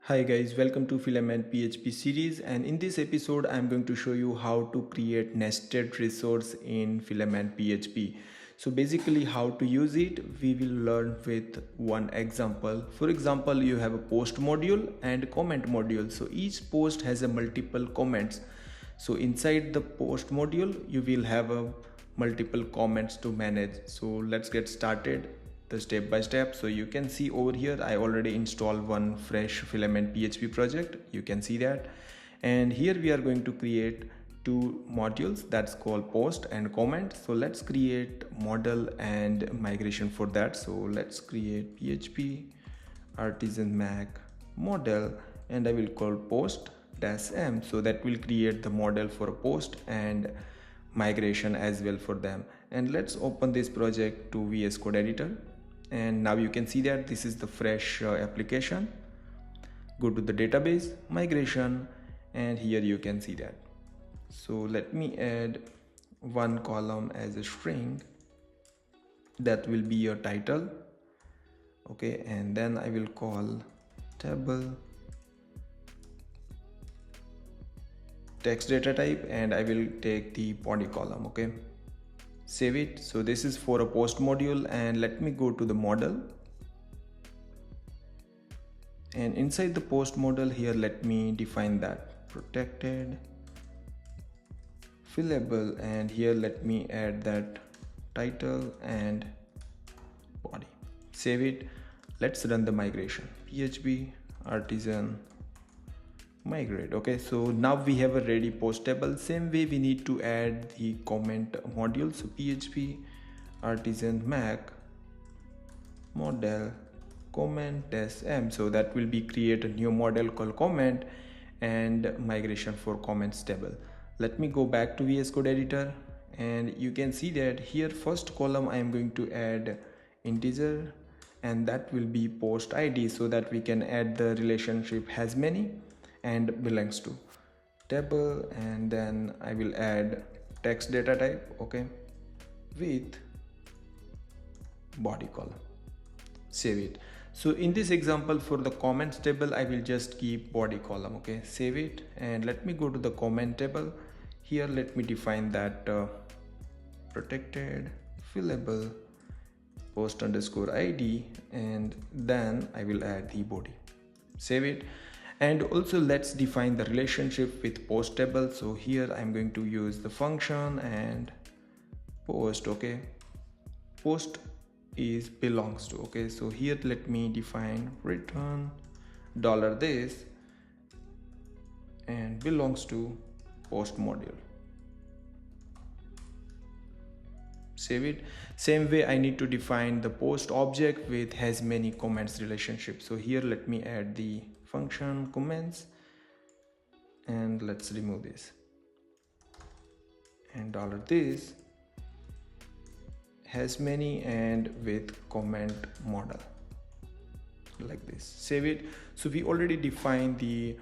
Hi guys, welcome to Filament PHP series, and in this episode I'm going to show you how to create nested resource in Filament PHP. So basically how to use it we will learn with one example. For example, you have a post module and comment module. So each post has a multiple comments. So inside the post module you will have a multiple comments to manage. So let's get started the step by step. So you can see over here I already installed one fresh Filament PHP project. You can see that, and here we are going to create two modules that's called post and comment. So let's create model and migration for that. So let's create PHP artisan Mac model, and I will call post -m. So that will create the model for post and migration as well for them. And let's open this project to VS Code editor, and now you can see that this is the fresh application. Go to the database, migration, and here you can see that. So let me add one column as a string, that will be your title. Okay, and then I will call table text data type, and I will take the body column. Okay, save it. So this is for a post module, and let me go to the model, and inside the post model here let me define that protected fillable, and here let me add that title and body. Save it. Let's run the migration. PHP artisan migrate. Okay, so now we have a ready post table. Same way we need to add the comment module. So PHP artisan Mac model comment -m. So that will be create a new model called comment and migration for comments table. Let me go back to VS Code editor, and you can see that here first column I am going to add integer, and that will be post ID, so that we can add the relationship has many and belongs to table, and then I will add text data type, okay, with body column. Save it. So in this example for the comments table I will just keep body column. Okay, save it, and let me go to the comment table. Here let me define that protected fillable post underscore ID, and then I will add the body. Save it. And also let's define the relationship with post table. So here I'm going to use the function and post. Okay, post is belongs to. Okay, so here let me define return $this and belongs to post module. Save it. Same way I need to define the post object with has many comments relationship. So here let me add the function comments, and let's remove this, and $this has many and with comment model, like this. Save it. So we already defined the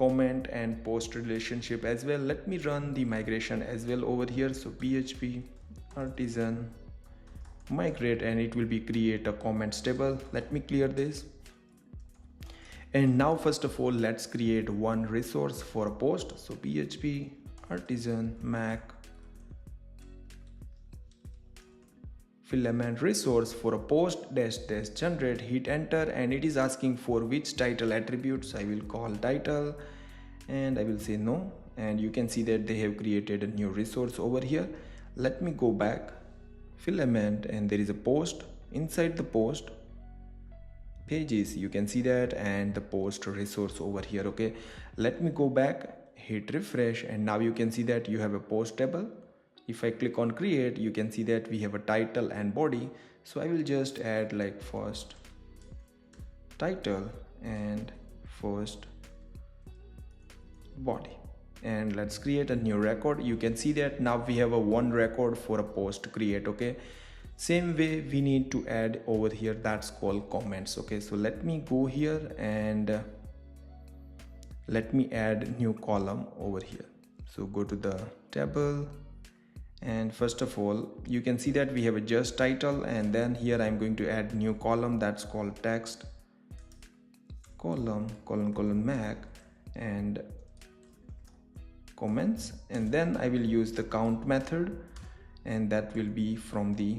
comment and post relationship as well. Let me run the migration as well over here. So PHP artisan migrate, and it will be create a comments table. Let me clear this. And now first of all let's create one resource for a post. So PHP artisan Mac Filament resource for a post -- generate, hit enter, and it is asking for which title attributes. I will call title, and I will say no, and you can see that they have created a new resource over here. Let me go back Filament, and there is a post. Inside the post pages you can see that, and the post resource over here. Okay, let me go back, hit refresh, and now you can see that you have a post table. If I click on create, you can see that we have a title and body. So I will just add like first title and first body, and let's create a new record. You can see that now we have a one record for a post to create. Okay, same way we need to add over here, that's called comments. Okay, so let me go here and let me add new column over here. So go to the table, and first of all you can see that we have a just title, and then here I'm going to add new column that's called text column colon mac and comments, and then I will use the count method, and that will be from the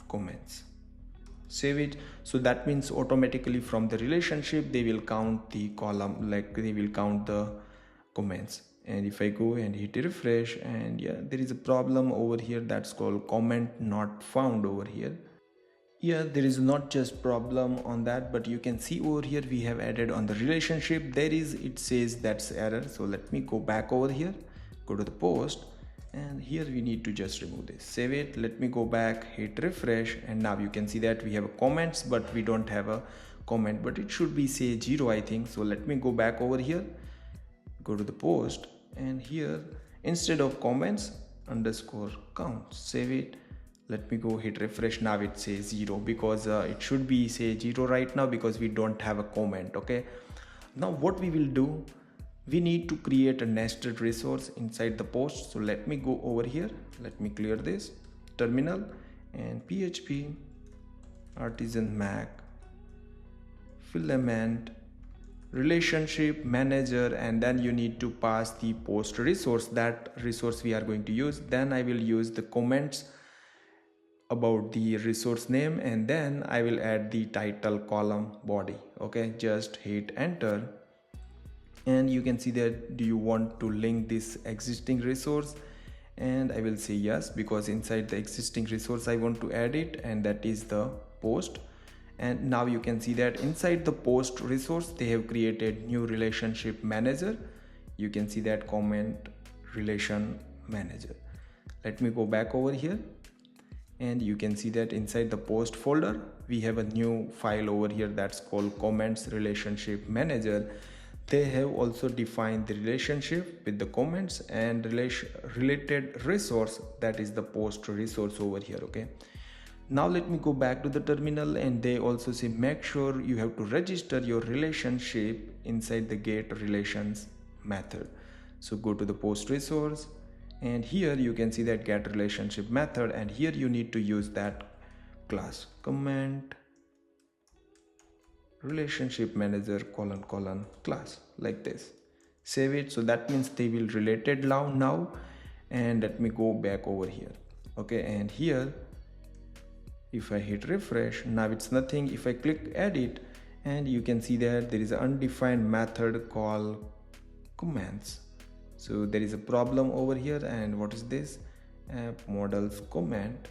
comments. Save it. So that means automatically from the relationship they will count the column, like they will count the comments. And if I go and hit refresh, and yeah, there is a problem over here that's called comment not found over here. Yeah, there is not just problem on that, but you can see over here we have added on the relationship, there is, it says that's error. So let me go back over here, go to the post, and here we need to just remove this. Save it. Let me go back, hit refresh, and now you can see that we have a comments, but we don't have a comment, but it should be say 0, I think. So let me go back over here, go to the post, and here instead of comments underscore count. Save it. Let me go hit refresh. Now it says 0 because it should be say 0 right now because we don't have a comment. Okay, now what we will do, we need to create a nested resource inside the post. So let me go over here, let me clear this terminal, and PHP artisan mac filament relationship manager, and then you need to pass the post resource, that resource we are going to use. Then I will use the comments about the resource name, and then I will add the title column body. Okay, just hit enter, and you can see that do you want to link this existing resource, and I will say yes because inside the existing resource I want to add it, and that is the post. And now you can see that inside the post resource they have created new relationship manager. You can see that comment relation manager. Let me go back over here, and you can see that inside the post folder we have a new file over here that's called comments relationship manager. They have also defined the relationship with the comments and related resource, that is the post resource over here. Okay, now let me go back to the terminal, and they also say make sure you have to register your relationship inside the get relations method. So go to the post resource, and here you can see that get relationship method, and here you need to use that class comment relationship manager colon class, like this. Save it. So that means they will related now. And let me go back over here. Okay, and here if I hit refresh, now it's nothing. If I click edit, and you can see that there is an undefined method called comments. So there is a problem over here, and what is this? App models comment.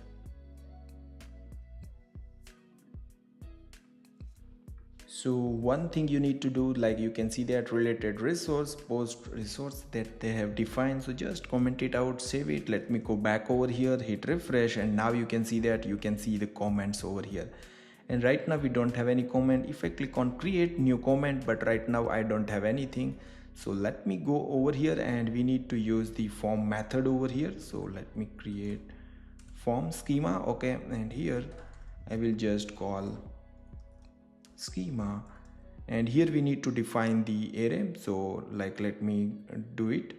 So one thing you need to do, like you can see that related resource post resource that they have defined, so just comment it out, save it. Let me go back over here, hit refresh, and now you can see that you can see the comments over here. And right now we don't have any comment. If I click on create new comment, but right now I don't have anything. So let me go over here, and we need to use the form method over here. So let me create form schema. Okay, and here I will just call schema, and here we need to define the array. So like let me do it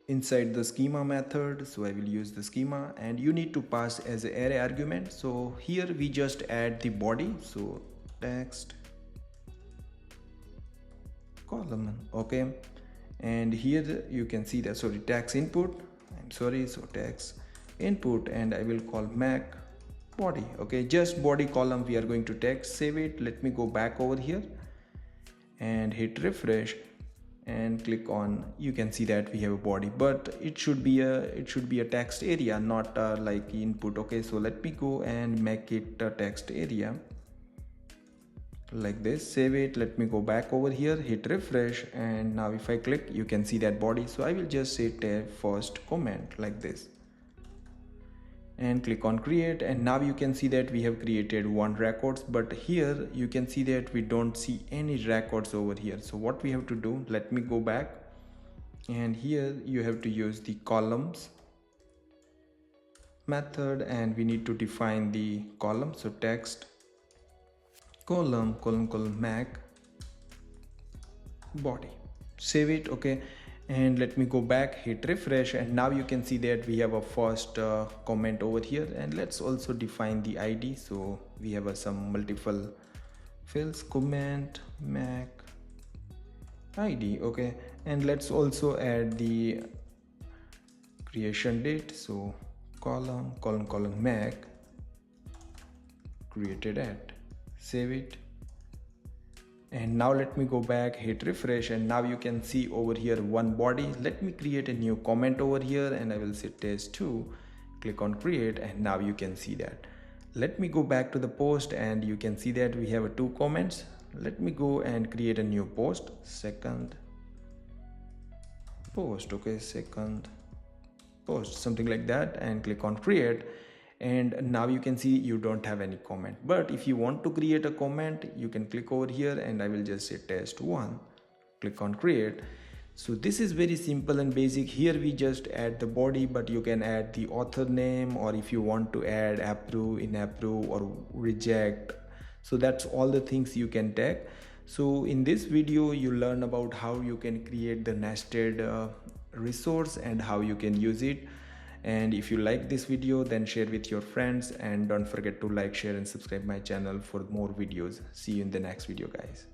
inside the schema method. So I will use the schema, and you need to pass as an array argument. So here we just add the body, so text column. Okay, and here you can see that, sorry, text input, so text input, and I will call mac body. Okay, just body column we are going to text. Save it. Let me go back over here and hit refresh and click on, you can see that we have a body, but it should be a text area, not like input. Okay, so let me go and make it a text area like this. Save it. Let me go back over here, hit refresh, and now if I click, you can see that body. So I will just say tab first comment like this, and click on create, and now you can see that we have created one records, but here you can see that we don't see any records over here. So what we have to do, let me go back, and here you have to use the columns method, and we need to define the column. So text column mac body. Save it. Okay, And let me go back, hit refresh, and now you can see that we have a first comment over here. And let's also define the ID. So we have some multiple fields, comment mac ID. Okay, and let's also add the creation date. So column mac created at, save it. And now let me go back, hit refresh, and now you can see over here one body. Let me create a new comment over here, and I will say test2, click on create, and now you can see that. Let me go back to the post, and you can see that we have two comments. Let me go and create a new post, second post. Okay, second post, something like that, and click on create. And now you can see you don't have any comment, but if you want to create a comment, you can click over here, and I will just say test1, click on create. So this is very simple and basic. Here we just add the body, but you can add the author name, or if you want to add approve, inapprove, or reject. So that's all the things you can tag. So in this video you learn about how you can create the nested resource and how you can use it. And if you like this video, then share with your friends, and don't forget to like, share, and subscribe my channel for more videos. See you in the next video, guys.